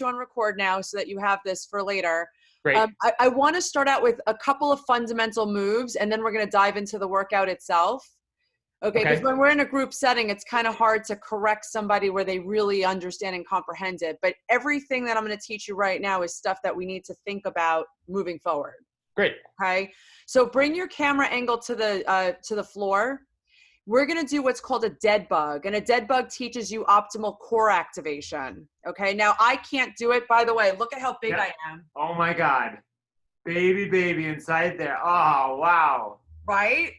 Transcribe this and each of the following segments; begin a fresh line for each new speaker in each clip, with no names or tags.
you on record now so that you have this for later.
Great.
I want to start out with a couple of fundamental moves, and then we're going to dive into the workout itself. Okay, because when we're in a group setting, it's kind of hard to correct somebody where they really understand and comprehend it. But everything that I'm going to teach you right now is stuff that we need to think about moving forward.
Great.
Okay, so bring your camera angle to the floor. We're going to do what's called a dead bug, and a dead bug teaches you optimal core activation. Okay, now I can't do it. By the way, look at how big I am.
Oh my God, baby inside there. Oh, wow.
Right?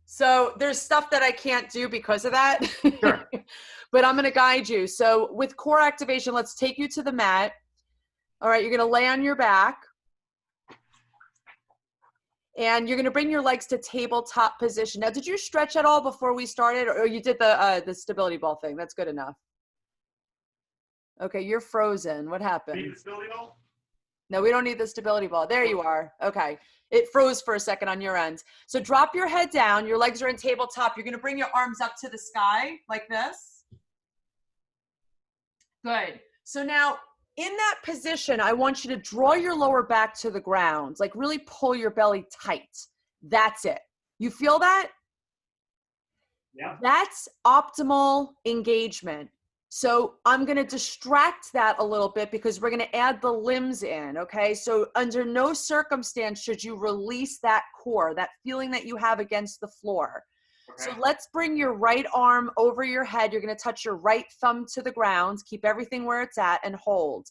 So there's stuff that I can't do because of that.
Sure.
But I'm going to guide you. So with core activation, let's take you to the mat. All right, you're going to lay on your back. And you're going to bring your legs to tabletop position. Now, did you stretch at all before we started? Or you did the stability ball thing? That's good enough. Okay, you're frozen. What happened?
Need the stability ball?
No, we don't need the stability ball. There you are. Okay. It froze for a second on your end. So drop your head down. Your legs are in tabletop. You're going to bring your arms up to the sky like this. Good. So now in that position, I want you to draw your lower back to the ground, like really pull your belly tight. That's it. You feel that?
Yeah.
That's optimal engagement. So I'm going to distract that a little bit because we're going to add the limbs in, okay? So under no circumstance should you release that core, that feeling that you have against the floor. Okay. So let's bring your right arm over your head. You're going to touch your right thumb to the ground. Keep everything where it's at and hold.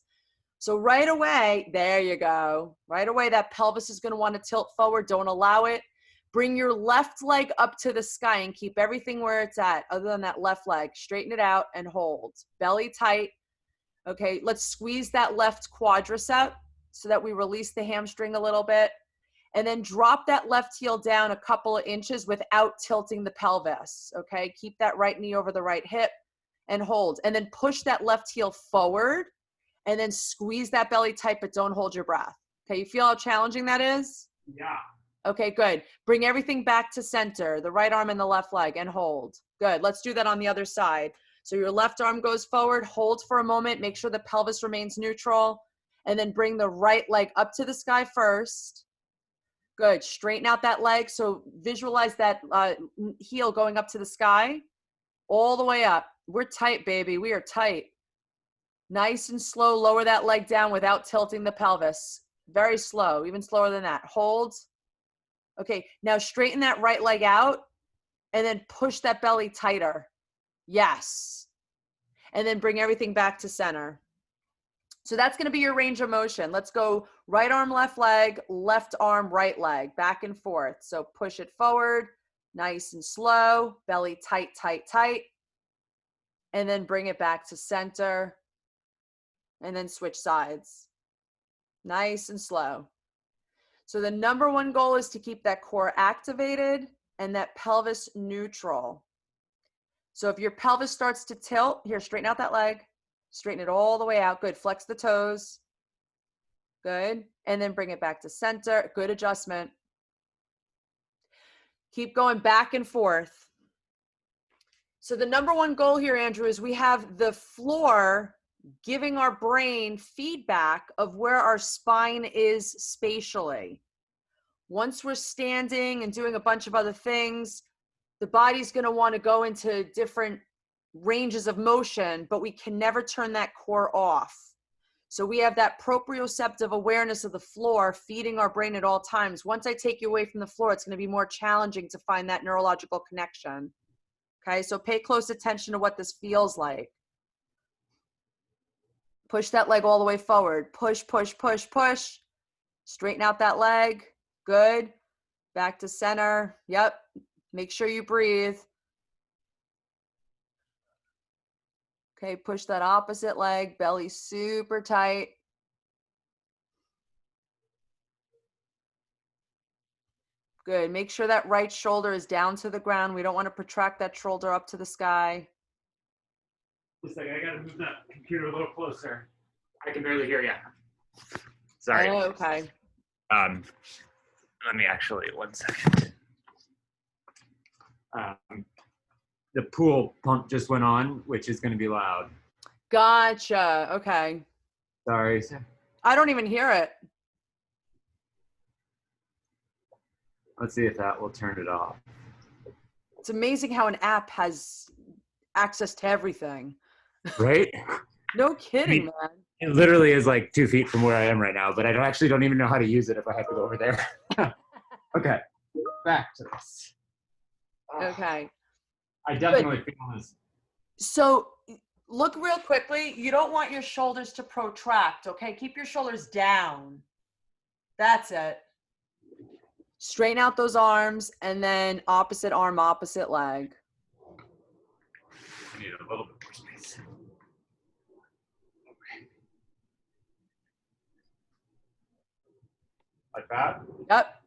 So right away, there you go. Right away, that pelvis is going to want to tilt forward. Don't allow it. Bring your left leg up to the sky and keep everything where it's at, other than that left leg. Straighten it out and hold. Belly tight. Okay, let's squeeze that left quadricep so that we release the hamstring a little bit. And then drop that left heel down a couple of inches without tilting the pelvis. Okay, keep that right knee over the right hip and hold. And then push that left heel forward and then squeeze that belly tight, but don't hold your breath. Okay, you feel how challenging that is?
Yeah.
Okay, good. Bring everything back to center, the right arm and the left leg, and hold. Good. Let's do that on the other side. So your left arm goes forward, hold for a moment, make sure the pelvis remains neutral, and then bring the right leg up to the sky first. Good. Straighten out that leg. So visualize that heel going up to the sky, all the way up. We're tight, baby. We are tight. Nice and slow. Lower that leg down without tilting the pelvis. Very slow, even slower than that. Hold. Okay, now straighten that right leg out and then push that belly tighter. Yes. And then bring everything back to center. So that's going to be your range of motion. Let's go right arm, left leg, left arm, right leg, back and forth. So push it forward, nice and slow, belly tight, tight, tight. And then bring it back to center. And then switch sides. Nice and slow. So the number one goal is to keep that core activated and that pelvis neutral. So if your pelvis starts to tilt, here, straighten out that leg. Straighten it all the way out. Good. Flex the toes. Good. And then bring it back to center. Good adjustment. Keep going back and forth. So the number one goal here, Andrew, is we have the floor giving our brain feedback of where our spine is spatially. Once we're standing and doing a bunch of other things, the body's going to want to go into different ranges of motion, but we can never turn that core off. So we have that proprioceptive awareness of the floor feeding our brain at all times. Once I take you away from the floor, it's going to be more challenging to find that neurological connection. Okay, so pay close attention to what this feels like. Push that leg all the way forward. Push, push, push, push. Straighten out that leg. Good. Back to center. Yep. Make sure you breathe. Okay, push that opposite leg. Belly super tight. Good. Make sure that right shoulder is down to the ground. We don't want to protract that shoulder up to the sky.
Just like I gotta move that computer a little closer.
I can barely hear you. Sorry.
Oh, okay.
Let me actually, 1 second.
The pool pump just went on, which is going to be loud.
Gotcha. Okay.
Sorry.
I don't even hear it.
Let's see if that will turn it off.
It's amazing how an app has access to everything.
Right?
No kidding,
I mean,
man.
it literally is like 2 feet from where I am right now, but I don't even know how to use it if I have to go over there. Okay, back to this.
Okay.
I definitely feel this.
So look real quickly. You don't want your shoulders to protract, okay? Keep your shoulders down. That's it. Straighten out those arms and then opposite arm, opposite leg.
I need a little bit more space. Okay. Like that?
Yep.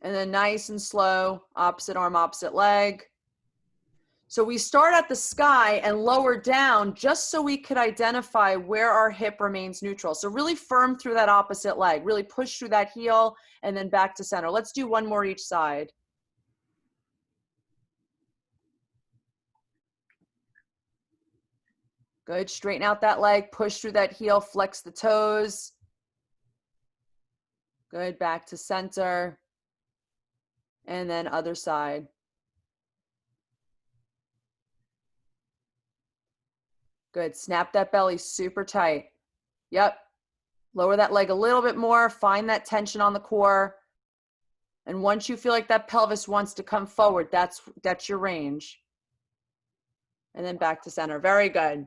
And then nice and slow, opposite arm, opposite leg. So we start at the sky and lower down just so we could identify where our hip remains neutral. So really firm through that opposite leg, really push through that heel and then back to center. Let's do one more each side. Good, straighten out that leg, push through that heel, flex the toes. Good, back to center. And then other side. Good, snap that belly super tight. Yep, lower that leg a little bit more, find that tension on the core. And once you feel like that pelvis wants to come forward, that's your range. And then back to center, very good.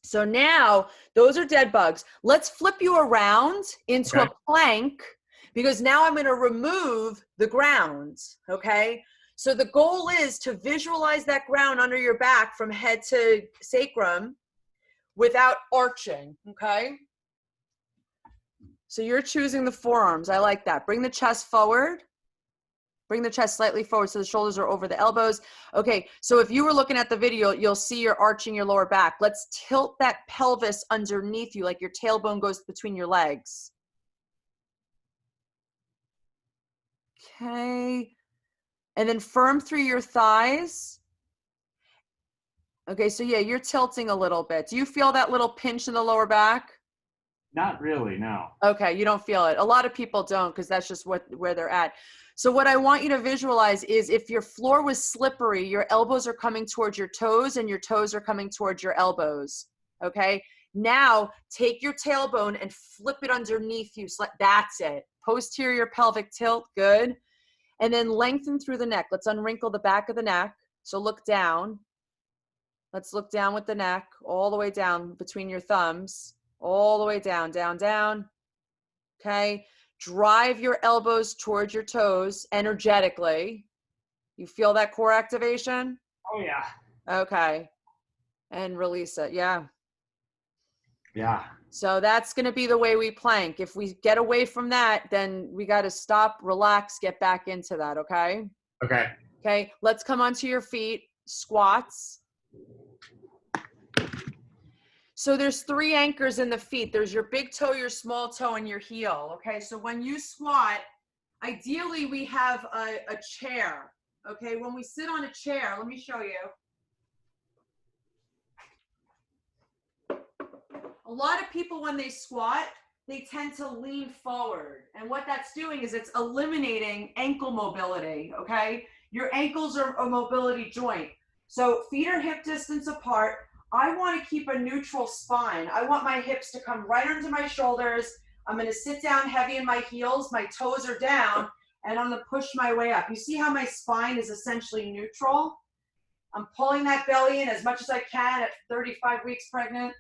So now, those are dead bugs. Let's flip you around into a plank because now I'm gonna remove the ground, okay? So the goal is to visualize that ground under your back from head to sacrum without arching, okay? So you're choosing the forearms, I like that. Bring the chest forward. Bring the chest slightly forward so the shoulders are over the elbows. Okay, so if you were looking at the video, you'll see you're arching your lower back. Let's tilt that pelvis underneath you like your tailbone goes between your legs. Okay, and then firm through your thighs. Okay, so yeah, you're tilting a little bit. Do you feel that little pinch in the lower back?
Not really, no.
Okay, you don't feel it. A lot of people don't because that's just where they're at. So what I want you to visualize is if your floor was slippery, your elbows are coming towards your toes and your toes are coming towards your elbows, okay? Now, take your tailbone and flip it underneath you. That's it. Posterior pelvic tilt, good. And then lengthen through the neck. Let's unwrinkle the back of the neck. So look down. Let's look down with the neck, all the way down between your thumbs, all the way down, down, down. Okay. Drive your elbows towards your toes energetically. You feel that core activation?
Oh, yeah.
Okay. And release it. Yeah.
Yeah.
So that's going to be the way we plank. If we get away from that, then we got to stop, relax, get back into that. Okay.
Okay.
Okay. Let's come onto your feet. Squats. So there's 3 anchors in the feet. There's your big toe, your small toe, and your heel. Okay, so when you squat, ideally we have a chair. Okay, when we sit on a chair, let me show you. A lot of people, when they squat, they tend to lean forward. And what that's doing is it's eliminating ankle mobility, okay? Your ankles are a mobility joint. So feet are hip distance apart. I want to keep a neutral spine. I want my hips to come right under my shoulders. I'm going to sit down heavy in my heels. My toes are down, and I'm going to push my way up. You see how my spine is essentially neutral? I'm pulling that belly in as much as I can at 35 weeks pregnant.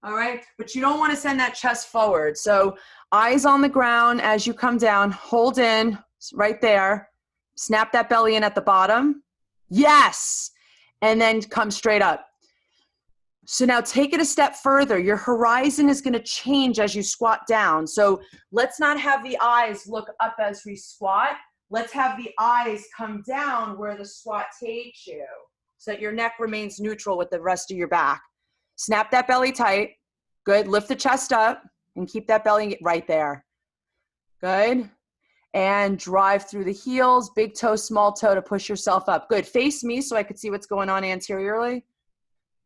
All right, but you don't want to send that chest forward. So eyes on the ground as you come down. Hold in right there. Snap that belly in at the bottom. Yes. And then come straight up. So now take it a step further. Your horizon is going to change as you squat down. So let's not have the eyes look up as we squat. Let's have the eyes come down where the squat takes you so that your neck remains neutral with the rest of your back. Snap that belly tight. Good. Lift the chest up and keep that belly right there. Good. And drive through the heels, big toe, small toe to push yourself up. Good. Face me so I could see what's going on anteriorly.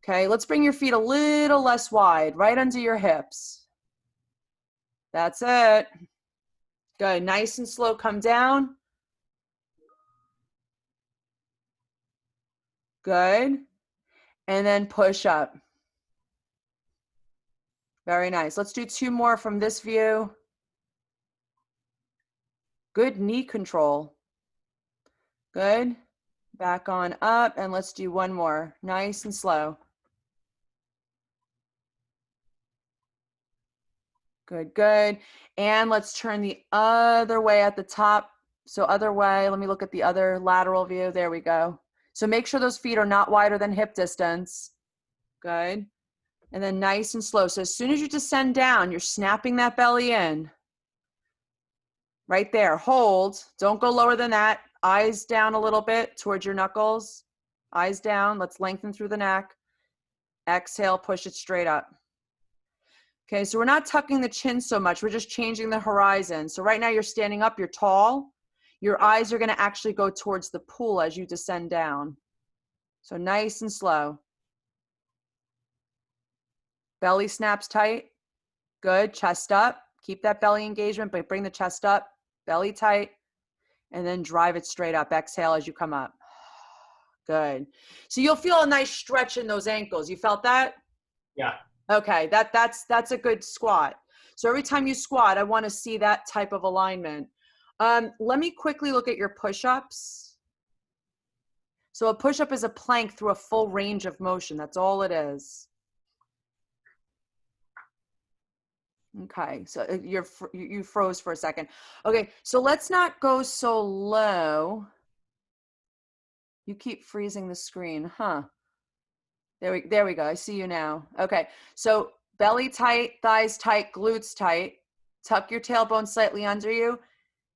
Okay, let's bring your feet a little less wide, right under your hips. That's it. Good, nice and slow, come down. Good. And then push up. Very nice. Let's do 2 more from this view. Good knee control. Good. Back on up, and let's do 1 more. Nice and slow. Good, good. And let's turn the other way at the top. So other way, let me look at the other lateral view. There we go. So make sure those feet are not wider than hip distance. Good. And then nice and slow. So as soon as you descend down, you're snapping that belly in. Right there, hold. Don't go lower than that. Eyes down a little bit towards your knuckles. Eyes down, let's lengthen through the neck. Exhale, push it straight up. Okay, so we're not tucking the chin so much, we're just changing the horizon. So right now you're standing up, you're tall. Your eyes are gonna actually go towards the pool as you descend down. So nice and slow. Belly snaps tight. Good, chest up. Keep that belly engagement, but bring the chest up. Belly tight, and then drive it straight up. Exhale as you come up. Good. So you'll feel a nice stretch in those ankles. You felt that?
Yeah.
Okay, that's a good squat. So every time you squat, I want to see that type of alignment. Let me quickly look at your push-ups. So a push-up is a plank through a full range of motion. That's all it is. Okay, so you froze for a second. Okay, so let's not go so low. You keep freezing the screen, huh? There we go. I see you now. Okay, so belly tight, thighs tight, glutes tight. Tuck your tailbone slightly under you,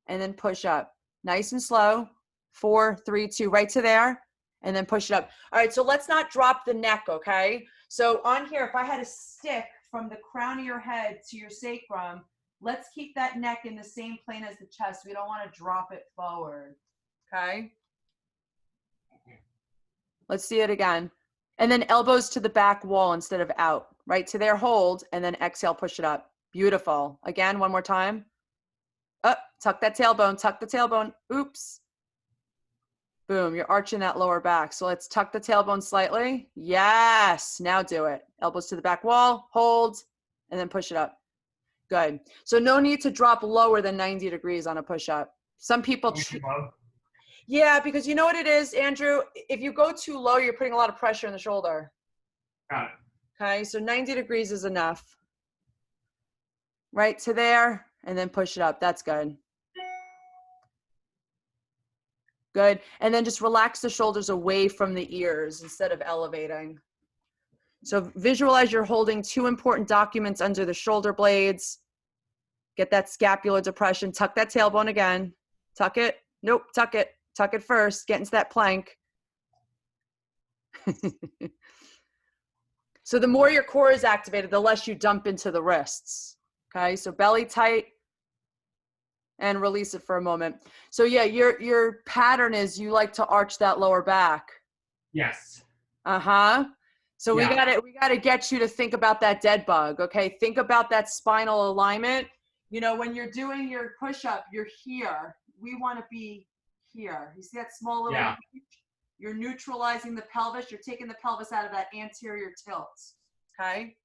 and then push up. Nice and slow. 4, 3, 2, right to there, and then push it up. All right, so let's not drop the neck, okay? So on here, if I had a stick from the crown of your head to your sacrum, let's keep that neck in the same plane as the chest. We don't want to drop it forward, okay? Let's see it again. And then elbows to the back wall instead of out. Right to there, hold, and then exhale, push it up. Beautiful. Again, one more time. Up, tuck that tailbone, tuck the tailbone. Oops. Boom, you're arching that lower back. So let's tuck the tailbone slightly. Yes, now do it. Elbows to the back wall, hold, and then push it up. Good. So no need to drop lower than 90 degrees on a push-up. Some people... Yeah, because you know what it is, Andrew? If you go too low, you're putting a lot of pressure in the shoulder.
Got it.
Okay, so 90 degrees is enough. Right to there, and then push it up. That's good. Good. And then just relax the shoulders away from the ears instead of elevating. So visualize you're holding 2 important documents under the shoulder blades. Get that scapular depression. Tuck that tailbone again. Tuck it. Nope, tuck it. Tuck it first. Get into that plank. So the more your core is activated, the less you dump into the wrists. Okay, so belly tight and release it for a moment. So yeah, your pattern is you like to arch that lower back.
Yes.
Uh-huh. So
Yeah.
we gotta get you to think about that dead bug. Okay, think about that spinal alignment. You know, when you're doing your push-up, you're here. We want to be here. You see that small little
Yeah.
You're neutralizing the pelvis. You're taking the pelvis out of that anterior tilt. Okay.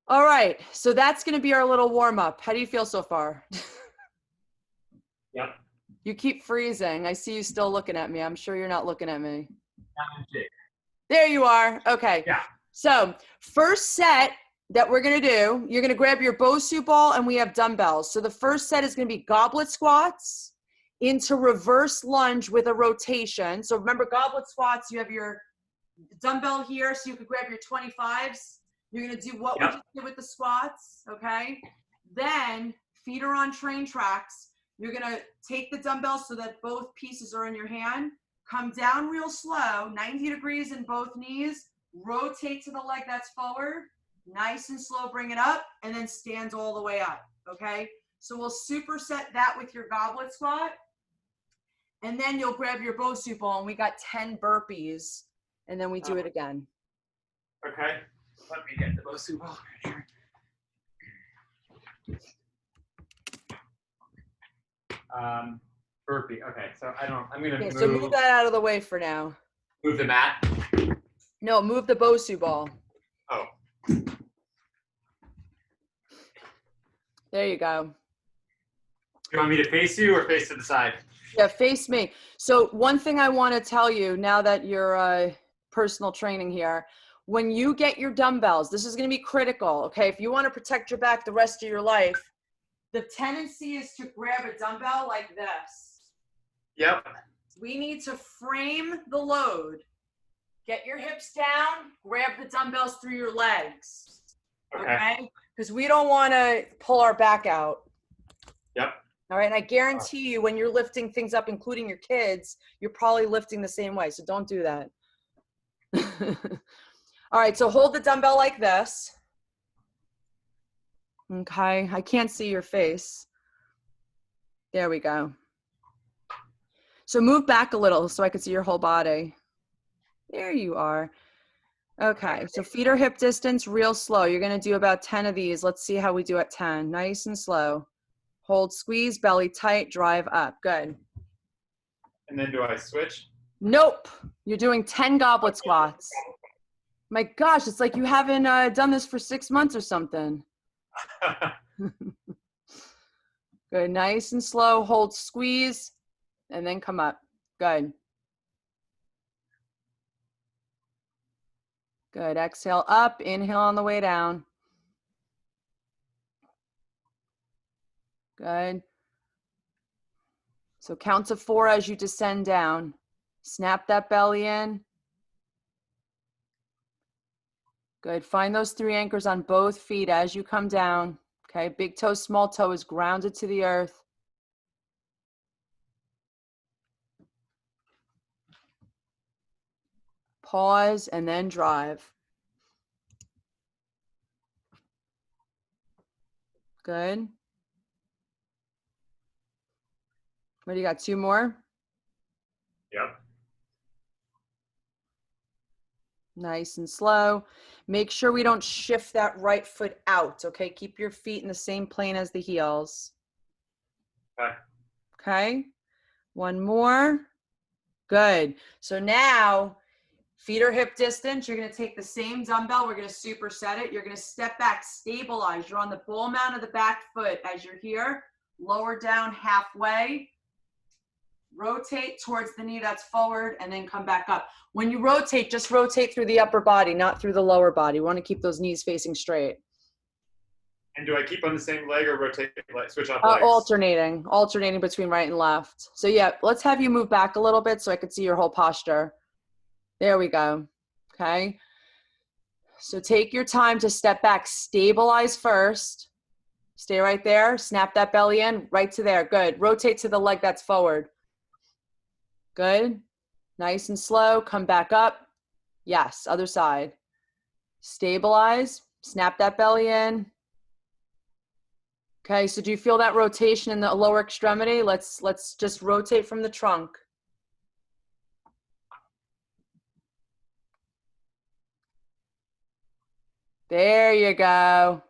All right. So that's going to be our little warm up. How do you feel so far?
Yep.
You keep freezing. I see you still looking at me. I'm sure you're not looking at me.
Legit.
There you are. Okay.
Yeah.
So first set that we're going to do, you're going to grab your Bosu ball and we have dumbbells. So the first set is going to be goblet squats into reverse lunge with a rotation. So remember goblet squats, you have your dumbbell here, so you could grab your 25s. You're going to do what we just did with the squats, okay? Then feet are on train tracks. You're going to take the dumbbells so that both pieces are in your hand. Come down real slow, 90 degrees in both knees. Rotate to the leg that's forward. Nice and slow, bring it up, and then stand all the way up, okay? So we'll superset that with your goblet squat. And then you'll grab your Bosu ball, and we got 10 burpees. and then we do it again.
Okay. Let me get the Bosu ball right here. Burpee. Okay, so I'm gonna
Okay,
move.
so move that out of the way for now.
Move the mat.
No, move the Bosu ball.
Oh.
There you go.
Do you want me to face you or face to the side?
Yeah, face me. So one thing I want to tell you now that you're personal training here, when you get your dumbbells, this is going to be critical, okay? If you want to protect your back the rest of your life, the tendency is to grab a dumbbell like this.
Yep.
We need to frame the load. Get your hips down, grab the dumbbells through your legs, okay? Because we don't want to pull our back out.
Yep.
All right, and I guarantee you when you're lifting things up, including your kids, you're probably lifting the same way, so don't do that. All right, so hold the dumbbell like this. Okay, I can't see your face. There we go. So move back a little so I can see your whole body. There you are. Okay, so feet are hip distance, real slow. You're gonna do about 10 of these. Let's see how we do at 10. Nice and slow. Hold, squeeze, belly tight, drive up. Good.
And then do I switch?
Nope. You're doing 10 goblet squats. My gosh, it's like you haven't done this for 6 months or something. Good. Nice and slow. Hold, squeeze, and then come up. Good. Good. Exhale up. Inhale on the way down. Good. So count to 4 as you descend down. Snap that belly in. Good. Find those 3 anchors on both feet as you come down. Okay. Big toe, small toe is grounded to the earth. Pause and then drive. Good. What do you got? 2 more?
Yep.
Nice and slow. Make sure we don't shift that right foot out, okay? Keep your feet in the same plane as the heels.
Okay.
Okay. 1 more. Good. So now, feet are hip distance. You're going to take the same dumbbell. We're going to superset it. You're going to step back, stabilize. You're on the ball mount of the back foot as you're here. Lower down halfway. Rotate towards the knee that's forward and then come back up. When you rotate, just rotate through the upper body, not through the lower body. We want to keep those knees facing straight.
And do I keep on the same leg or rotate, like switch off legs?
Alternating between right and left. So yeah, let's have you move back a little bit so I can see your whole posture. There we go. Okay. So take your time to step back, stabilize first. Stay right there. Snap that belly in, right to there. Good. Rotate to the leg that's forward. Good. Nice and slow. Come back up. Yes. Other side. Stabilize. Snap that belly in. Okay. So do you feel that rotation in the lower extremity? Let's just rotate from the trunk. There you go.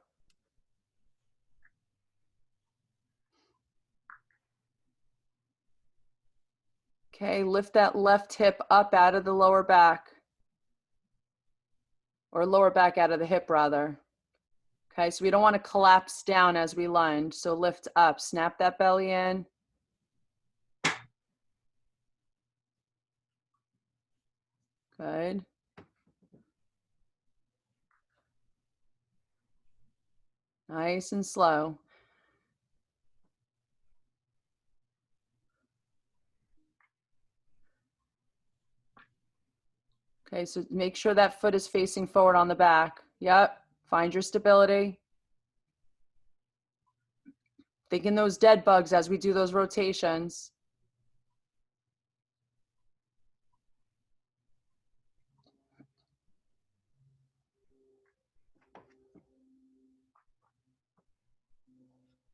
Okay, lift that left hip up out of the lower back. Or lower back out of the hip, rather. Okay, so we don't want to collapse down as we lunge. So lift up, snap that belly in. Good. Nice and slow. Okay, so make sure that foot is facing forward on the back. Yep, find your stability. Thinking those dead bugs as we do those rotations.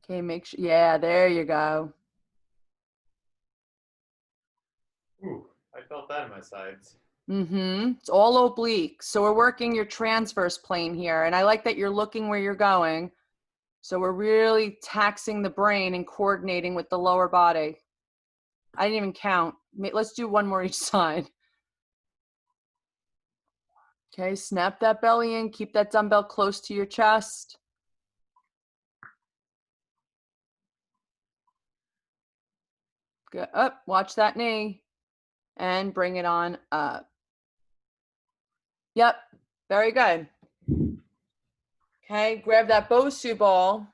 Okay, make sure, yeah, there you go.
Ooh, I felt that in my sides.
It's all oblique. So we're working your transverse plane here. And I like that you're looking where you're going. So we're really taxing the brain and coordinating with the lower body. I didn't even count. Let's do one more each side. Okay, snap that belly in. Keep that dumbbell close to your chest. Good. Up. Watch that knee. And bring it on up. Yep. Very good. Okay, grab that Bosu ball.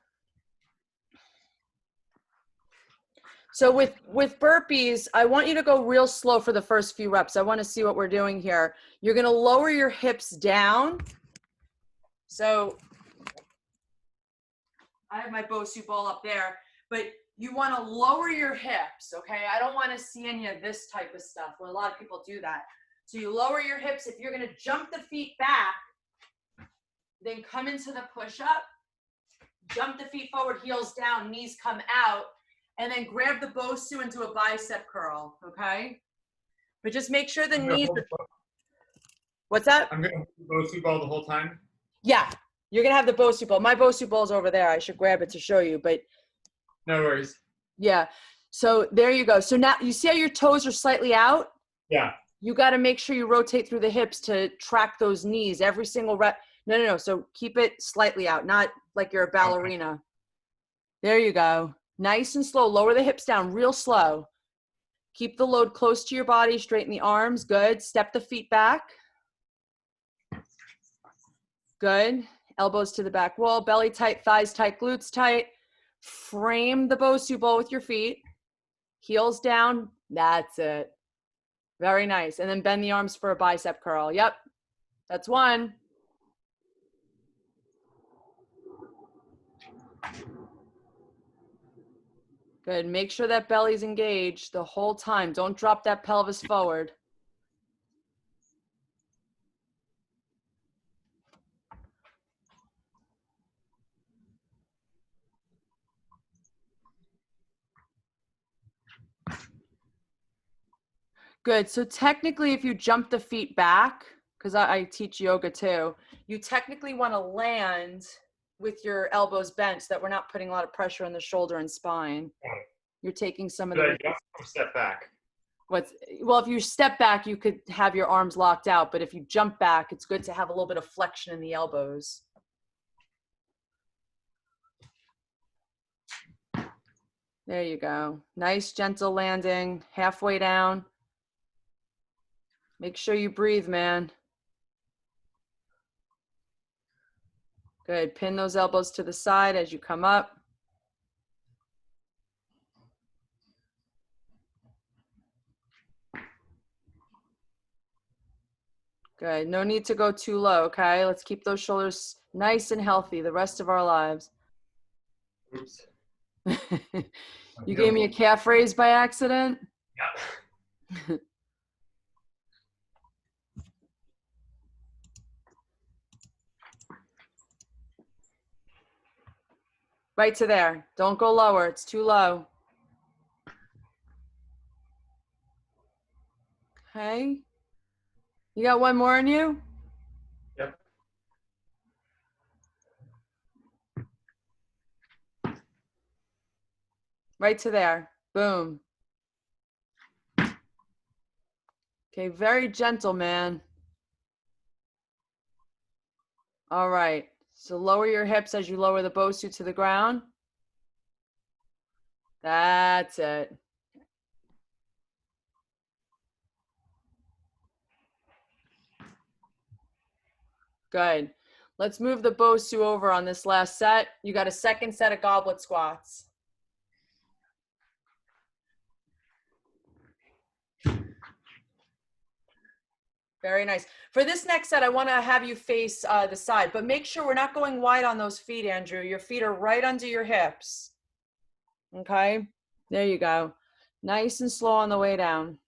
So with burpees, I want you to go real slow for the first few reps. I want to see what we're doing here. You're going to lower your hips down. So I have my Bosu ball up there, but you want to lower your hips, okay? I don't want to see any of this type of stuff. Well, a lot of people do that. So you lower your hips. If you're going to jump the feet back, then come into the push-up, jump the feet forward, heels down, knees come out, and then grab the Bosu into a bicep curl, okay? But just make sure the knees are... What's that?
I'm going to hold the Bosu ball the whole time?
Yeah, you're going to have the Bosu ball. My Bosu ball's over there. I should grab it to show you, but...
No worries.
Yeah, so there you go. So now, you see how your toes are slightly out?
Yeah.
You got to make sure you rotate through the hips to track those knees every single rep. No. So keep it slightly out, not like you're a ballerina. Okay. There you go. Nice and slow. Lower the hips down real slow. Keep the load close to your body. Straighten the arms. Good. Step the feet back. Good. Elbows to the back wall. Belly tight. Thighs tight. Glutes tight. Frame the Bosu ball with your feet. Heels down. That's it. Very nice. And then bend the arms for a bicep curl. Yep. That's one. Good. Make sure that belly's engaged the whole time. Don't drop that pelvis forward. Good. So technically, if you jump the feet back, because I teach yoga too, you technically want to land with your elbows bent so that we're not putting a lot of pressure on the shoulder and spine. You're taking some of the...
Step back.
Well, if you step back, you could have your arms locked out, but if you jump back, it's good to have a little bit of flexion in the elbows. There you go. Nice, gentle landing, halfway down. Make sure you breathe, man. Good. Pin those elbows to the side as you come up. Good. No need to go too low, okay? Let's keep those shoulders nice and healthy the rest of our lives.
Oops.
You gave me a calf raise by accident?
Yep.
Right to there. Don't go lower. It's too low. Okay. You got one more in you?
Yep.
Right to there. Boom. Okay, very gentle, man. All right. So lower your hips as you lower the Bosu to the ground. That's it. Good. Let's move the Bosu over on this last set. You got a second set of goblet squats. Very nice. For this next set, I want to have you face the side, but make sure we're not going wide on those feet, Andrew. Your feet are right under your hips. Okay, there you go. Nice and slow on the way down.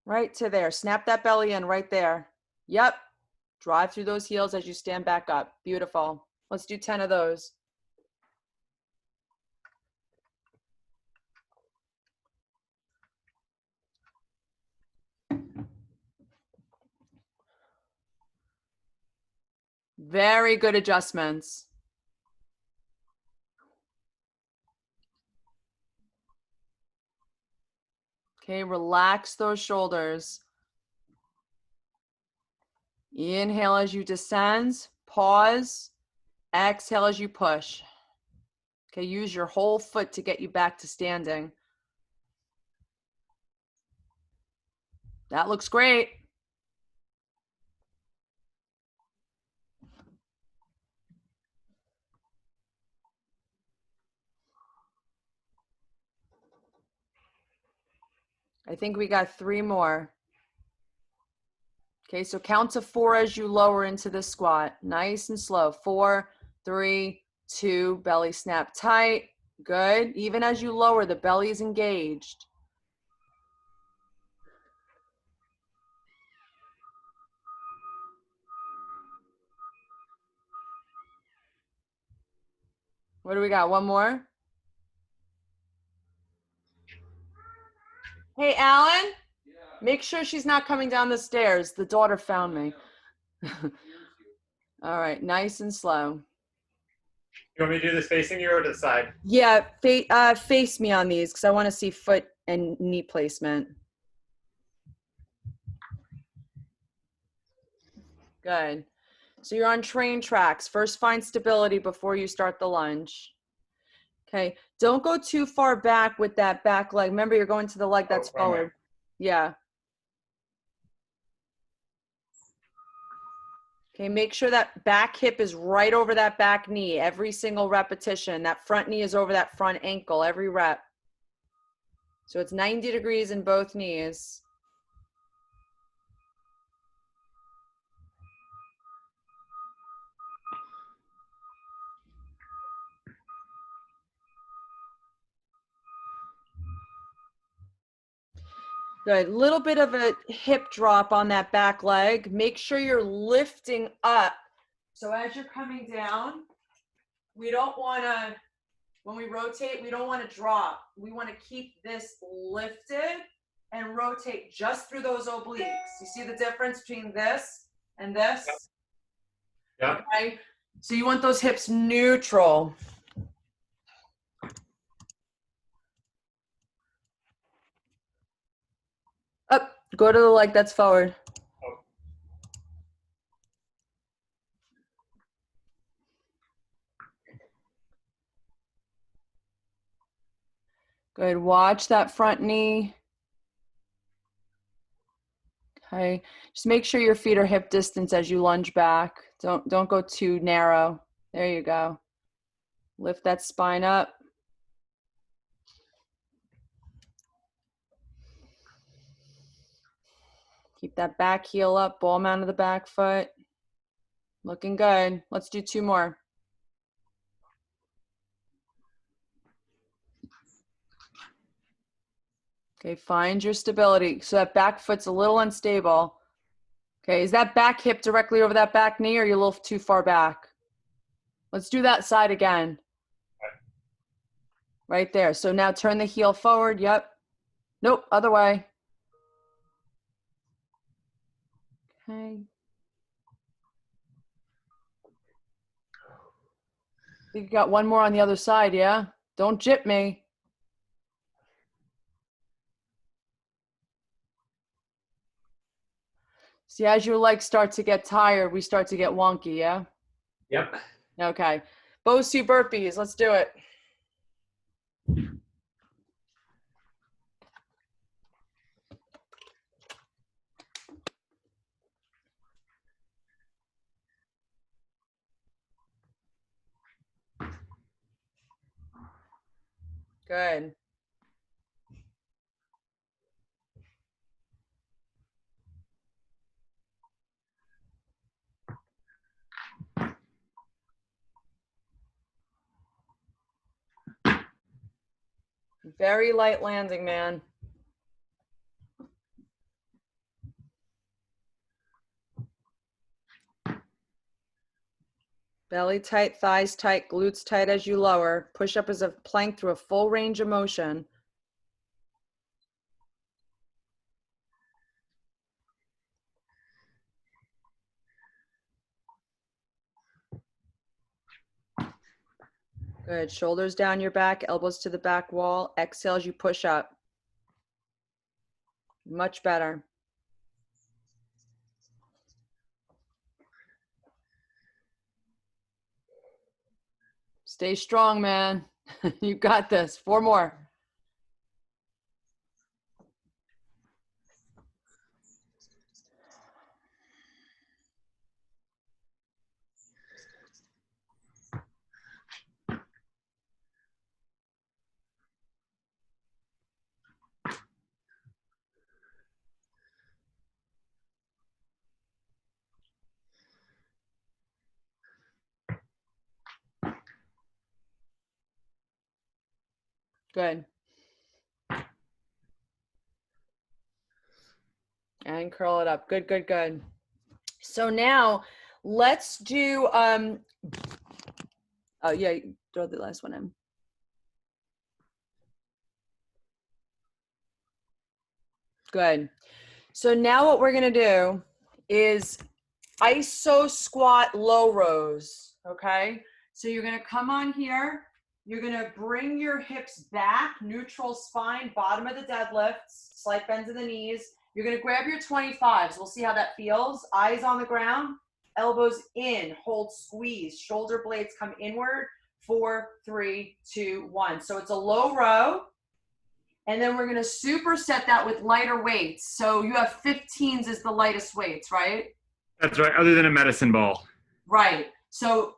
Right to there. Snap that belly in right there. Yep. Drive through those heels as you stand back up. Beautiful. Let's do 10 of those. Very good adjustments. Okay, relax those shoulders. Inhale as you descend, pause, exhale as you push. Okay, use your whole foot to get you back to standing. That looks great. I think we got 3 more. Okay, so count to 4 as you lower into the squat. Nice and slow. 4, 3, 2, belly snap tight. Good. Even as you lower, the belly is engaged. What do we got? One more? Hey, Alan? Make sure she's not coming down the stairs. The daughter found me. All right, nice and slow.
You want me to do this facing you or to the side?
Yeah, face me on these because I want to see foot and knee placement. Good. So you're on train tracks. First, find stability before you start the lunge. Okay, don't go too far back with that back leg. Remember, you're going to the leg that's forward. Yeah. Okay, make sure that back hip is right over that back knee every single repetition. That front knee is over that front ankle every rep. So it's 90 degrees in both knees. Good. Little bit of a hip drop on that back leg. Make sure you're lifting up. So as you're coming down, we don't want to, when we rotate, we don't want to drop. We want to keep this lifted and rotate just through those obliques. You see the difference between this and this?
Yeah.
Okay. So you want those hips neutral. Up, go to the leg that's forward. Good. Watch that front knee. Okay. Just make sure your feet are hip distance as you lunge back. Don't go too narrow. There you go. Lift that spine up. Keep that back heel up, ball mount of the back foot. Looking good. Let's do 2 more. Okay, find your stability. So that back foot's a little unstable. Okay, is that back hip directly over that back knee or are you a little too far back? Let's do that side again. Right there. So now turn the heel forward. Yep. Nope, other way. Okay. You got 1 more on the other side, yeah? Don't jip me. See, as your legs start to get tired, we start to get wonky, yeah?
Yep.
Okay. Bosu burpees, let's do it. Good. Very light landing, man. Belly tight, thighs tight, glutes tight as you lower. Push up as a plank through a full range of motion. Good. Shoulders down your back, elbows to the back wall. Exhale as you push up. Much better. Stay strong, man. You got this. 4 more. Good. And curl it up. Good, good, good. So now let's do, oh yeah, throw the last one in. Good. So now what we're gonna do is iso squat low rows, okay? So you're gonna come on here, you're gonna bring your hips back, neutral spine, bottom of the deadlifts, slight bend to the knees. You're gonna grab your 25s. We'll see how that feels. Eyes on the ground, elbows in, hold, squeeze. Shoulder blades come inward. 4, 3, 2, 1. So it's a low row. And then we're gonna superset that with lighter weights. So you have 15s as the lightest weights, right?
That's right, other than a medicine ball.
Right. So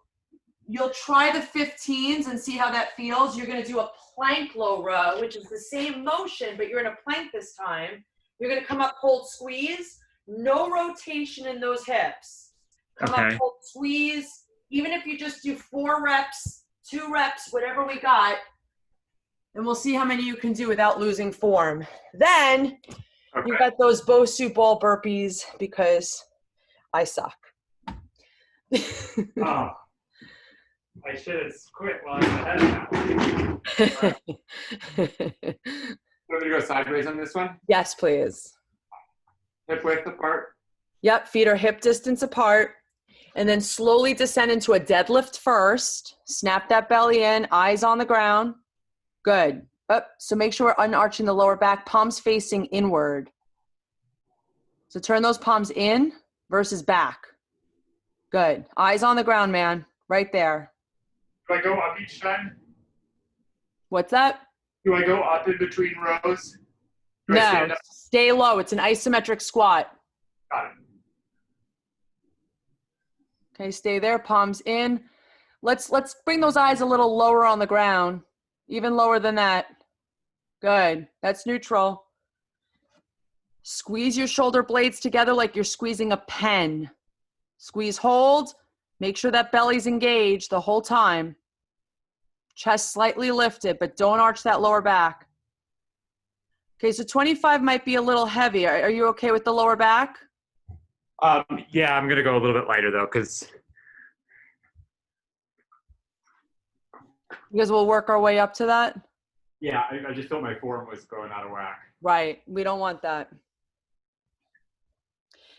you'll try the 15s and see how that feels. You're going to do a plank low row, which is the same motion, but you're in a plank this time. You're going to come up, hold, squeeze. No rotation in those hips. Come up, hold, squeeze. Even if you just do 4 reps, 2 reps, whatever we got, and we'll see how many you can do without losing form. Then you got those Bosu ball burpees because I suck.
Oh, I should have quit while I was ahead of that one. Want me to go sideways on this one?
Yes, please.
Hip width apart?
Yep, feet are hip distance apart. And then slowly descend into a deadlift first. Snap that belly in, eyes on the ground. Good. So make sure we're unarching the lower back, palms facing inward. So turn those palms in versus back. Good. Eyes on the ground, man. Right there.
Do I go up each time?
What's that?
Do I go up in between rows? Do I
No,
stand up?
stay low. It's an isometric squat.
Got it.
Okay, stay there, palms in. Let's bring those eyes a little lower on the ground, even lower than that. Good. That's neutral. Squeeze your shoulder blades together like you're squeezing a pen. Squeeze, hold. Make sure that belly's engaged the whole time. Chest slightly lifted, but don't arch that lower back. Okay, so 25 might be a little heavy. Are you okay with the lower back?
Yeah, I'm gonna go a little bit lighter though, because
We'll work our way up to that.
yeah, I just felt my form was going out of whack.
Right, we don't want that.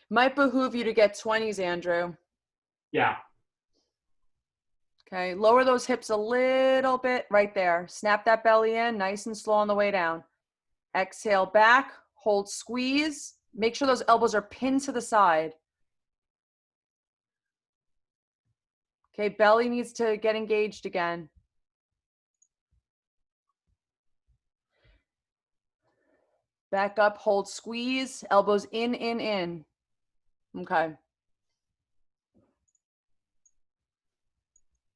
Might behoove you to get 20s, Andrew.
Yeah.
Okay, lower those hips a little bit right there. Snap that belly in, nice and slow on the way down. Exhale back, hold, squeeze. Make sure those elbows are pinned to the side. Okay, belly needs to get engaged again. Back up, hold, squeeze, elbows in, in. Okay.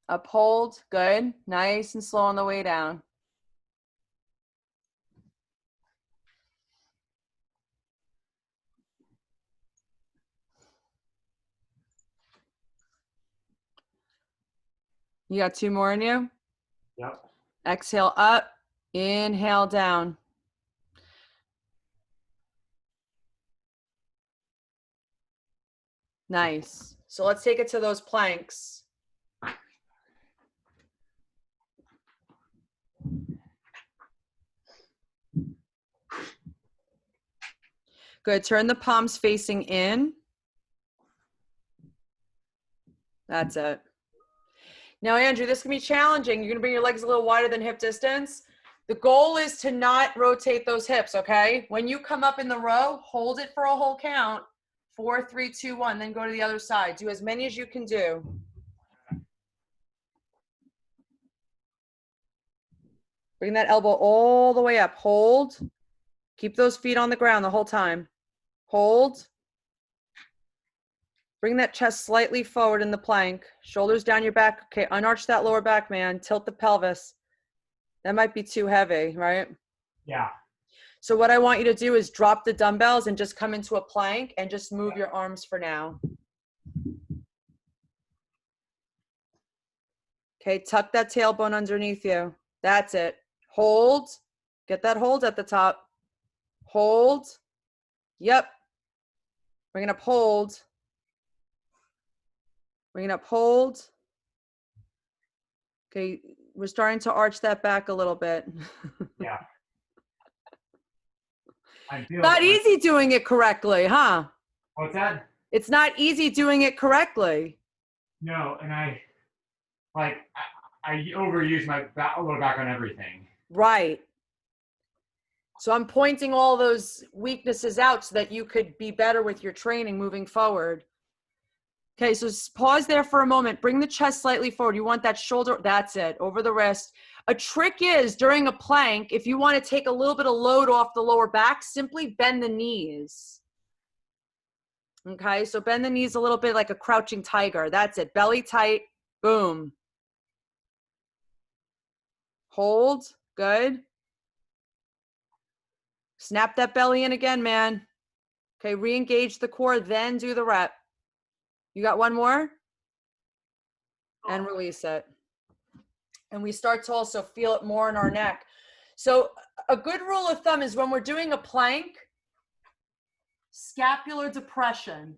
Uphold, good. Nice and slow on the way down. You got 2 more in you?
Yep.
Exhale up, inhale down. Nice. So let's take it to those planks. Good. Turn the palms facing in. That's it. Now, Andrew, this can be challenging. You're going to bring your legs a little wider than hip distance. The goal is to not rotate those hips, okay? When you come up in the row, hold it for a whole count. 4, 3, 2, 1, then go to the other side. Do as many as you can do. Bring that elbow all the way up. Hold. Keep those feet on the ground the whole time. Hold. Bring that chest slightly forward in the plank. Shoulders down your back. Okay, unarch that lower back, man. Tilt the pelvis. That might be too heavy, right?
Yeah.
So what I want you to do is drop the dumbbells and just come into a plank and just move your arms for now. Okay, tuck that tailbone underneath you. That's it. Hold. Get that hold at the top. Hold. Yep. Bring it up, hold. Bring it up, hold. Okay, we're starting to arch that back a little bit.
Yeah.
Not easy doing it correctly, huh?
What's that?
It's not easy doing it correctly.
No, and I overuse my lower back on everything.
Right. So I'm pointing all those weaknesses out so that you could be better with your training moving forward. Okay, so pause there for a moment. Bring the chest slightly forward. You want that shoulder, that's it, over the wrist. A trick is during a plank, if you want to take a little bit of load off the lower back, simply bend the knees. Okay, so bend the knees a little bit like a crouching tiger. That's it, belly tight, boom. Hold, good. Snap that belly in again, man. Okay, re-engage the core, then do the rep. You got one more? And release it. And we start to also feel it more in our neck. So a good rule of thumb is when we're doing a plank, scapular depression,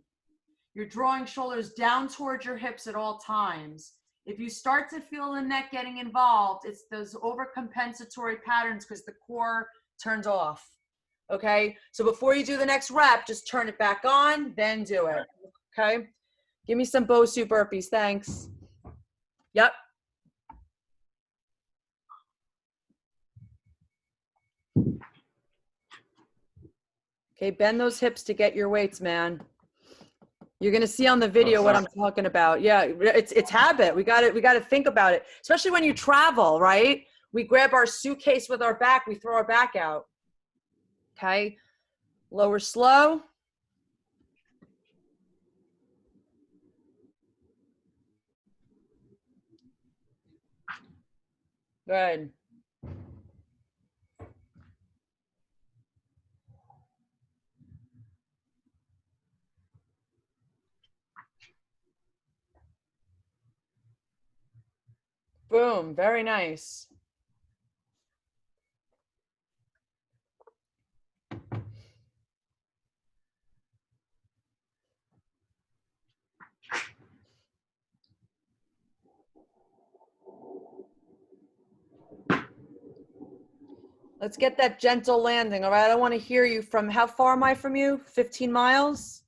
you're drawing shoulders down towards your hips at all times. If you start to feel the neck getting involved, it's those overcompensatory patterns because the core turns off. Okay, so before you do the next rep, just turn it back on, then do it. Okay, give me some Bosu burpees, thanks. Yep. Okay, bend those hips to get your weights, man. You're gonna see on the video what I'm talking about. Yeah, it's habit. We got to think about it, especially when you travel, right? We grab our suitcase with our back, we throw our back out. Okay, lower slow. Good. Boom, very nice. Let's get that gentle landing, all right? I don't want to hear you from, how far am I from you? 15 miles?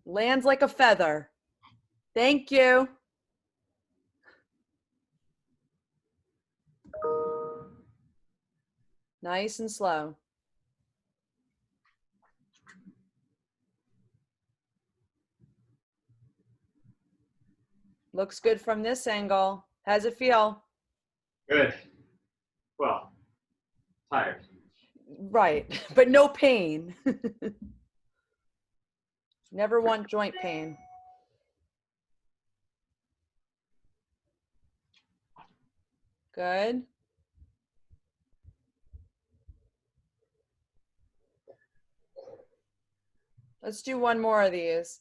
Lands like a feather. Thank you. Nice and slow. Looks good from this angle. How's it feel?
Good. Well, tired.
Right, but no pain. Never want joint pain. Good. Let's do one more of these.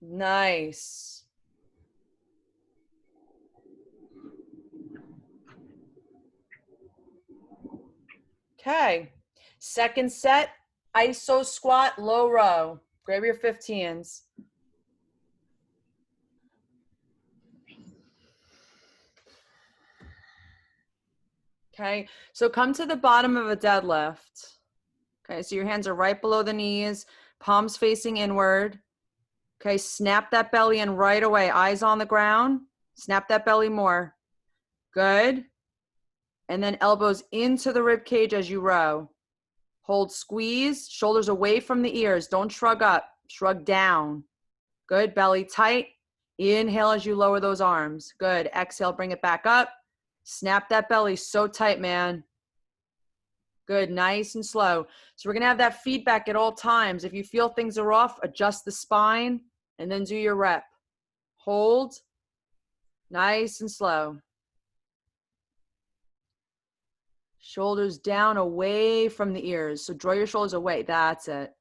Nice. Okay. Second set, iso squat, low row. Grab your 15s. Okay, so come to the bottom of a deadlift. Okay, so your hands are right below the knees, palms facing inward. Okay, snap that belly in right away. Eyes on the ground. Snap that belly more. Good. And then elbows into the rib cage as you row. Hold, squeeze, shoulders away from the ears. Don't shrug up, shrug down. Good, belly tight. Inhale as you lower those arms. Good, exhale, bring it back up. Snap that belly so tight, man. Good, nice and slow. So we're gonna have that feedback at all times. If you feel things are off, adjust the spine and then do your rep. Hold, nice and slow. Shoulders down, away from the ears. So draw your shoulders away. That's it.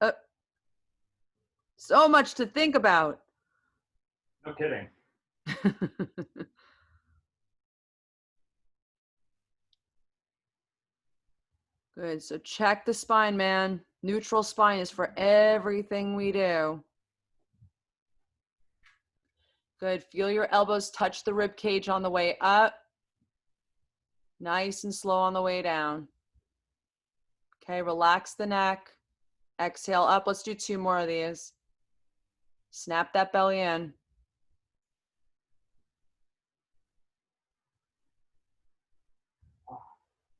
So much to think about.
No kidding.
Good. So check the spine, man. Neutral spine is for everything we do. Good. Feel your elbows touch the rib cage on the way up. Nice and slow on the way down. Okay, relax the neck. Exhale up. Let's do 2 more of these. Snap that belly in.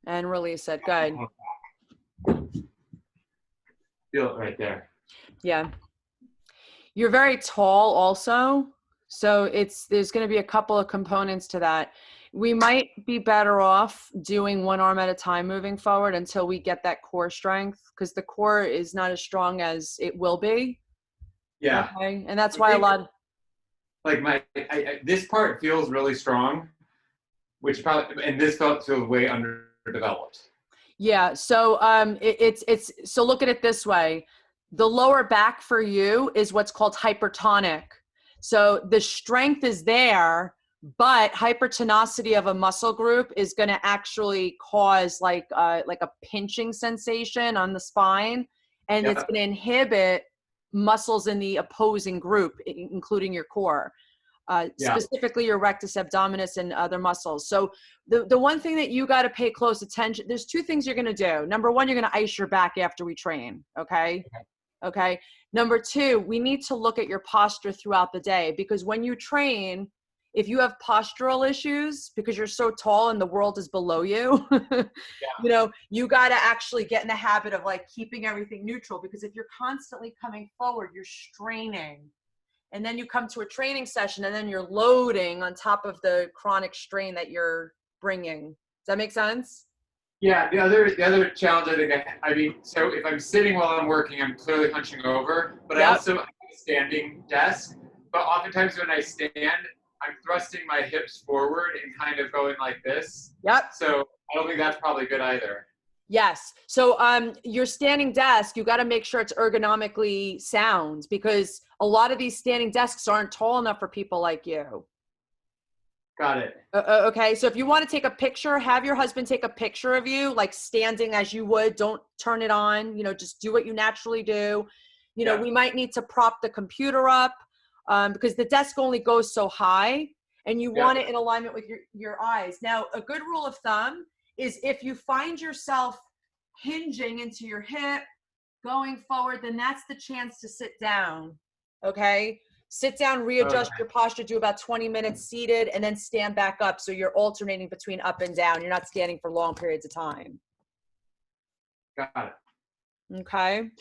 And release it. Good.
Feel it right there.
Yeah. You're very tall also. So there's going to be a couple of components to that. We might be better off doing one arm at a time moving forward until we get that core strength, because the core is not as strong as it will be.
Yeah.
Okay. And that's why a lot.
Like this part feels really strong, which probably, and this feels way underdeveloped.
Yeah. So so look at it this way. The lower back for you is what's called hypertonic. So the strength is there, but hypertonicity of a muscle group is going to actually cause like a pinching sensation on the spine, and it's going to inhibit muscles in the opposing group, including your core. Specifically your rectus abdominis and other muscles. So the one thing that you got to pay close attention, there's 2 things you're going to do. Number 1, you're going to ice your back after we train. Okay. Number 2, we need to look at your posture throughout the day, because when you train, if you have postural issues because you're so tall and the world is below you, you know, you got to actually get in the habit of like keeping everything neutral, because if you're constantly coming forward, you're straining. And then you come to a training session and then you're loading on top of the chronic strain that you're bringing. Does that make sense?
Yeah. The other challenge, I mean, so if I'm sitting while I'm working, I'm clearly hunching over, but I also have a standing desk. But oftentimes when I stand, I'm thrusting my hips forward and kind of going like this.
Yep.
So I don't think that's probably good either.
Yes. So your standing desk, you got to make sure it's ergonomically sound, because a lot of these standing desks aren't tall enough for people like you.
Got it.
Okay. So if you want to take a picture, have your husband take a picture of you, like standing as you would. Don't turn it on, you know, just do what you naturally do. You know, we might need to prop the computer up because the desk only goes so high, and you want it in alignment with your eyes. Now, a good rule of thumb is if you find yourself hinging into your hip, going forward, then that's the chance to sit down. Okay. Sit down, readjust your posture, do about 20 minutes seated, and then stand back up. So you're alternating between up and down. You're not standing for long periods of time.
Got it.
Okay.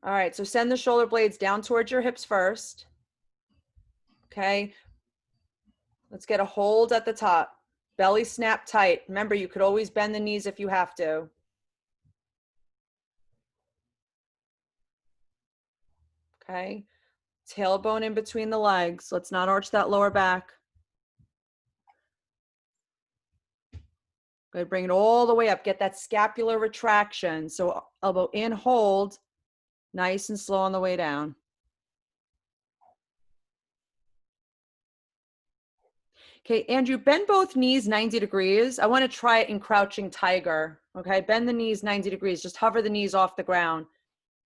All right. So send the shoulder blades down towards your hips first. Okay. Let's get a hold at the top. Belly snap tight. Remember, you could always bend the knees if you have to. Okay. Tailbone in between the legs. Let's not arch that lower back. Good. Bring it all the way up. Get that scapular retraction. So elbow in, hold. Nice and slow on the way down. Okay, Andrew, bend both knees 90 degrees. I want to try it in crouching tiger. Okay, bend the knees 90 degrees. Just hover the knees off the ground.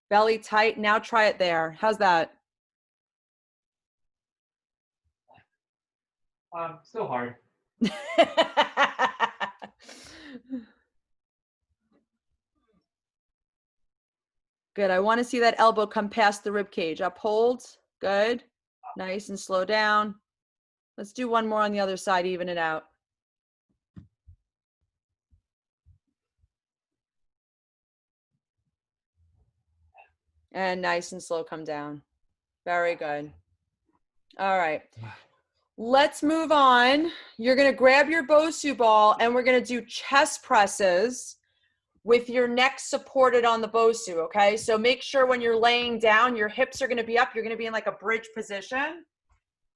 Belly tight. Now try it there. How's that?
Still hard.
Good. I want to see that elbow come past the rib cage. Uphold. Good. Nice and slow down. Let's do one more on the other side, even it out. And nice and slow come down. Very good. All right. Let's move on. You're going to grab your Bosu ball and we're going to do chest presses with your neck supported on the Bosu, okay? So make sure when you're laying down, your hips are going to be up. You're going to be in like a bridge position,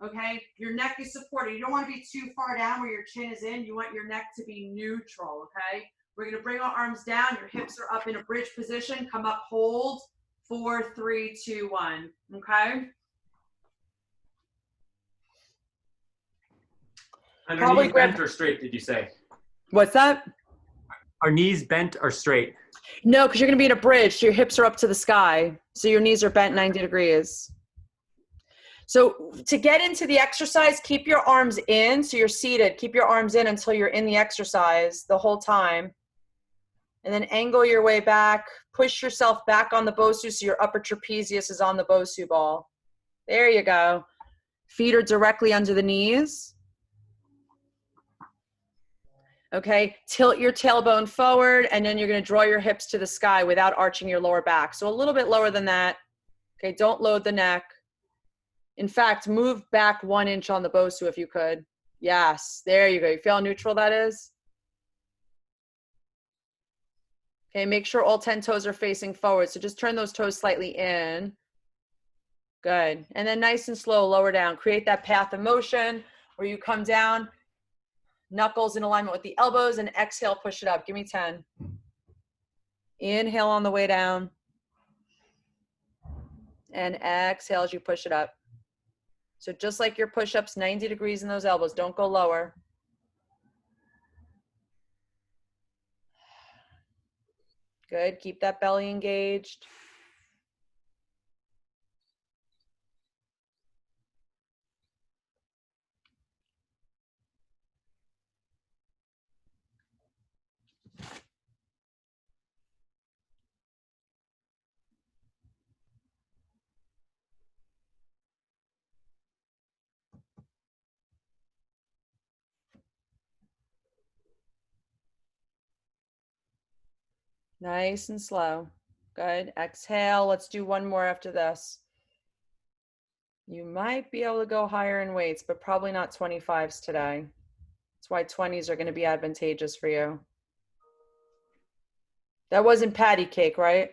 okay? Your neck is supported. You don't want to be too far down where your chin is in. You want your neck to be neutral, okay? We're going to bring our arms down. Your hips are up in a bridge position. Come up, hold. 4, 3, 2, 1, okay?
And
Probably
our knees
grab-
bent or straight, did you say?
What's that?
Are knees bent or straight?
No, because you're going to be in a bridge. So your hips are up to the sky. So your knees are bent 90 degrees. So to get into the exercise, keep your arms in. So you're seated. Keep your arms in until you're in the exercise the whole time. And then angle your way back. Push yourself back on the Bosu so your upper trapezius is on the Bosu ball. There you go. Feet are directly under the knees. Okay, tilt your tailbone forward, and then you're going to draw your hips to the sky without arching your lower back. So a little bit lower than that. Okay, don't load the neck. In fact, move back 1 inch on the Bosu if you could. Yes, there you go. You feel how neutral that is? Okay, make sure all 10 toes are facing forward. So just turn those toes slightly in. Good. And then nice and slow, lower down. Create that path of motion where you come down, knuckles in alignment with the elbows, and exhale, push it up. Give me 10. Inhale on the way down. And exhale as you push it up. So just like your push-ups, 90 degrees in those elbows. Don't go lower. Good. Keep that belly engaged. Nice and slow. Good. Exhale. Let's do one more after this. You might be able to go higher in weights, but probably not 25s today. That's why 20s are going to be advantageous for you. That wasn't patty cake, right?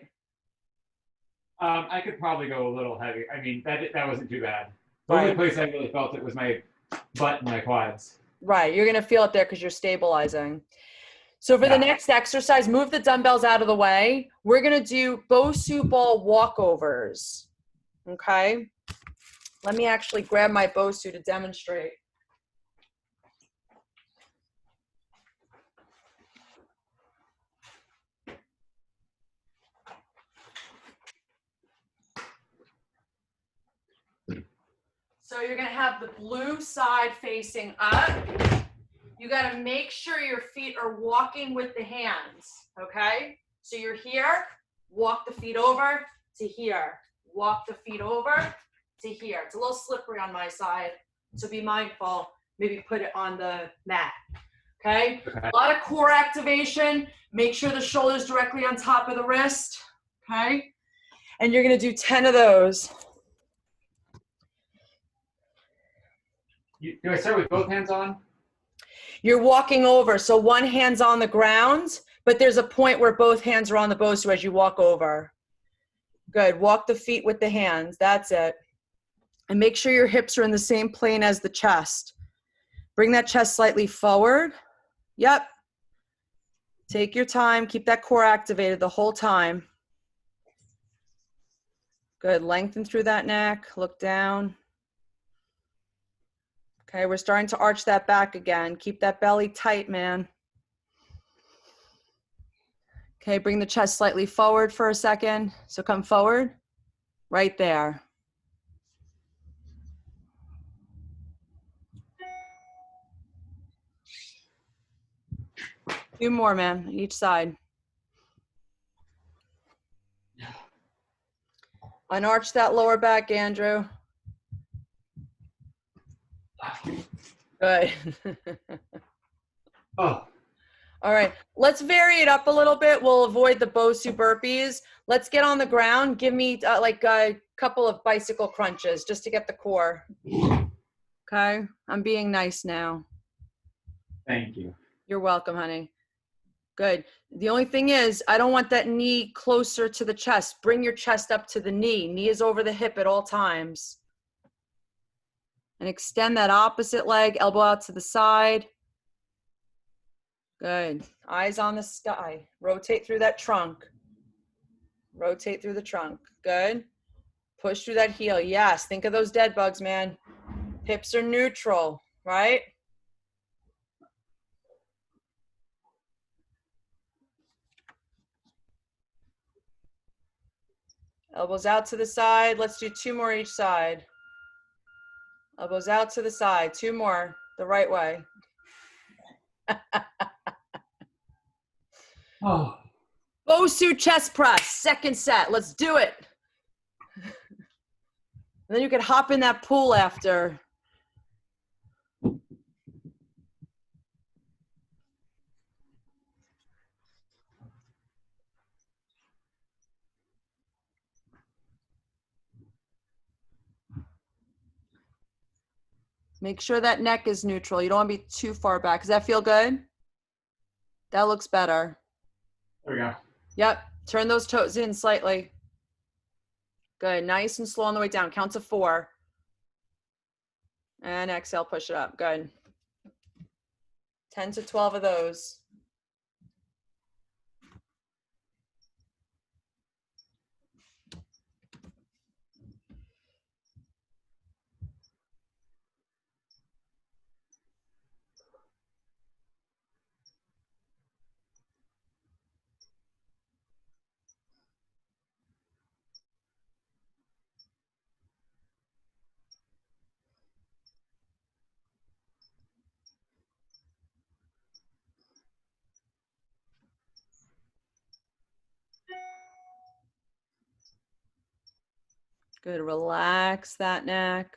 I could probably go a little heavy. I mean, that wasn't too bad. The
Right.
only place I really felt it was my butt and my quads.
Right. You're going to feel it there because you're stabilizing. So for the next exercise, move the dumbbells out of the way. We're going to do Bosu ball walkovers. Okay. Let me actually grab my Bosu to demonstrate. So you're going to have the blue side facing up. You got to make sure your feet are walking with the hands, okay? So you're here, walk the feet over to here, walk the feet over to here. It's a little slippery on my side, so be mindful. Maybe put it on the mat, okay? A lot of core activation. Make sure the shoulder's directly on top of the wrist, okay? And you're going to do 10 of those.
Do I start with both hands on?
You're walking over, so one hand's on the ground, but there's a point where both hands are on the Bosu as you walk over. Good. Walk the feet with the hands. That's it. And make sure your hips are in the same plane as the chest. Bring that chest slightly forward. Yep. Take your time. Keep that core activated the whole time. Good. Lengthen through that neck. Look down. Okay, we're starting to arch that back again. Keep that belly tight, man. Okay, bring the chest slightly forward for a second. So come forward, right there. 2 more, man, each side. Unarch that lower back, Andrew. Good.
Oh.
All right, let's vary it up a little bit. We'll avoid the Bosu burpees. Let's get on the ground. Give me like a couple of bicycle crunches just to get the core. Okay, I'm being nice now.
Thank you.
You're welcome, honey. Good. The only thing is, I don't want that knee closer to the chest. Bring your chest up to the knee. Knee is over the hip at all times. And extend that opposite leg, elbow out to the side. Good. Eyes on the sky. Rotate through that trunk. Rotate through the trunk. Good. Push through that heel. Yes. Think of those dead bugs, man. Hips are neutral, right? Elbows out to the side. Let's do 2 more each side. Elbows out to the side. 2 more. The right way.
Oh.
Bosu chest press. Second set. Let's do it. And then you can hop in that pool after. Make sure that neck is neutral. You don't want to be too far back. Does that feel good? That looks better.
There we go.
Yep. Turn those toes in slightly. Good. Nice and slow on the way down. Count to 4. And exhale, push it up. Good. 10 to 12 of those. Good. Relax that neck.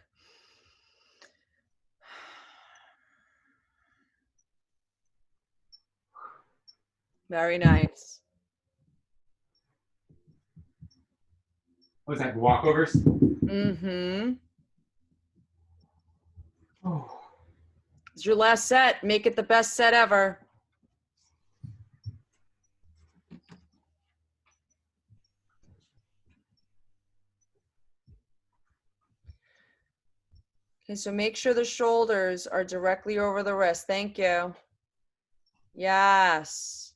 Very nice.
What was that, walkovers?
Mm-hmm.
Oh.
It's your last set. Make it the best set ever. Okay, so make sure the shoulders are directly over the wrist. Thank you. Yes.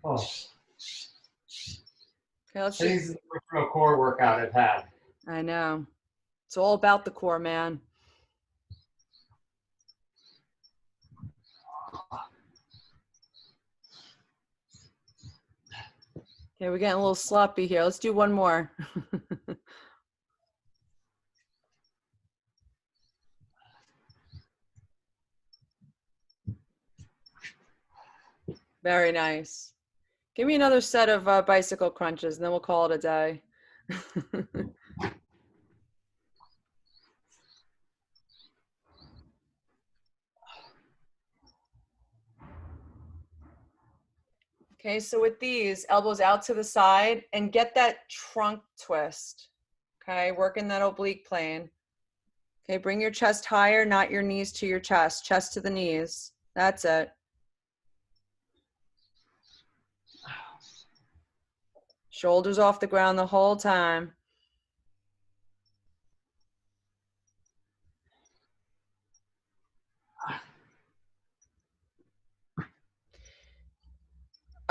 Oh.
Okay, let's
I think
just,
this is the first real core workout I've had.
I know. It's all about the core, man. Okay, we're getting a little sloppy here. Let's do one more. Very nice. Give me another set of bicycle crunches and then we'll call it a day. Okay, so with these, elbows out to the side and get that trunk twist. Okay, working that oblique plane. Okay, bring your chest higher, not your knees to your chest. Chest to the knees. That's it. Shoulders off the ground the whole time.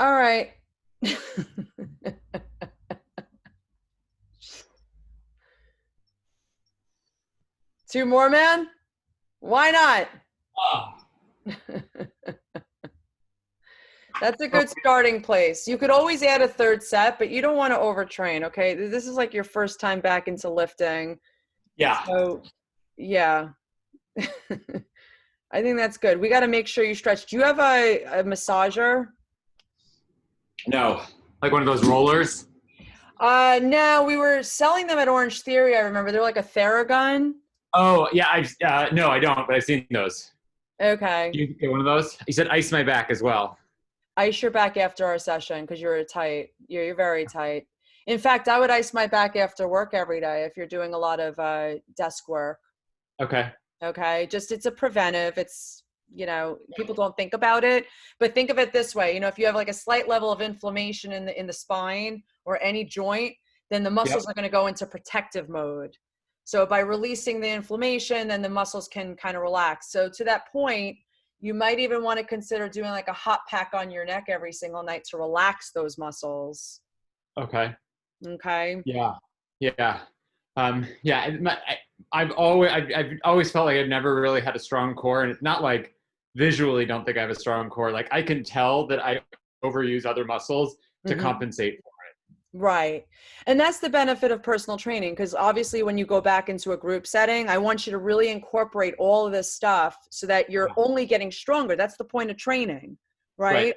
All right. 2 more, man? Why not?
Oh.
That's a good starting place. You could always add a third set, but you don't want to overtrain, okay? This is like your first time back into lifting.
Yeah.
So, yeah. I think that's good. We got to make sure you stretch. Do you have a massager?
No. Like one of those rollers?
No, we were selling them at Orange Theory. I remember they're like a Theragun.
Oh, yeah. No, I don't, but I've seen those.
Okay.
Do you get one of those? You said ice my back as well.
Ice your back after our session because you're tight. You're very tight. In fact, I would ice my back after work every day if you're doing a lot of desk work.
Okay.
Okay. Just it's a preventive. It's, people don't think about it, but think of it this way. If you have like a slight level of inflammation in the spine or any joint, then the muscles are going to go into protective mode. So by releasing the inflammation, then the muscles can kind of relax. So to that point, you might even want to consider doing like a hot pack on your neck every single night to relax those muscles.
Okay.
Okay.
Yeah. Yeah. Yeah. I've always felt like I've never really had a strong core, and it's not like visually don't think I have a strong core. Like I can tell that I overuse other muscles to compensate for it.
Right. And that's the benefit of personal training, because obviously when you go back into a group setting, I want you to really incorporate all of this stuff so that you're only getting stronger. That's the point of training, right?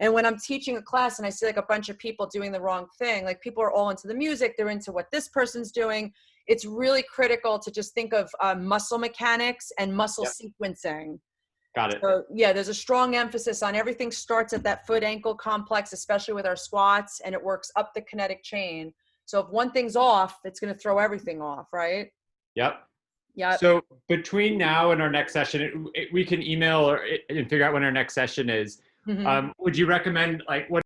And when I'm teaching a class and I see like a bunch of people doing the wrong thing, like people are all into the music, they're into what this person's doing. It's really critical to just think of muscle mechanics and muscle sequencing.
Got it.
So yeah, there's a strong emphasis on everything starts at that foot ankle complex, especially with our squats, and it works up the kinetic chain. So if one thing's off, it's going to throw everything off, right?
Yep.
Yeah.
So between now and our next session, we can email and figure out when our next session is. Would you recommend, like, what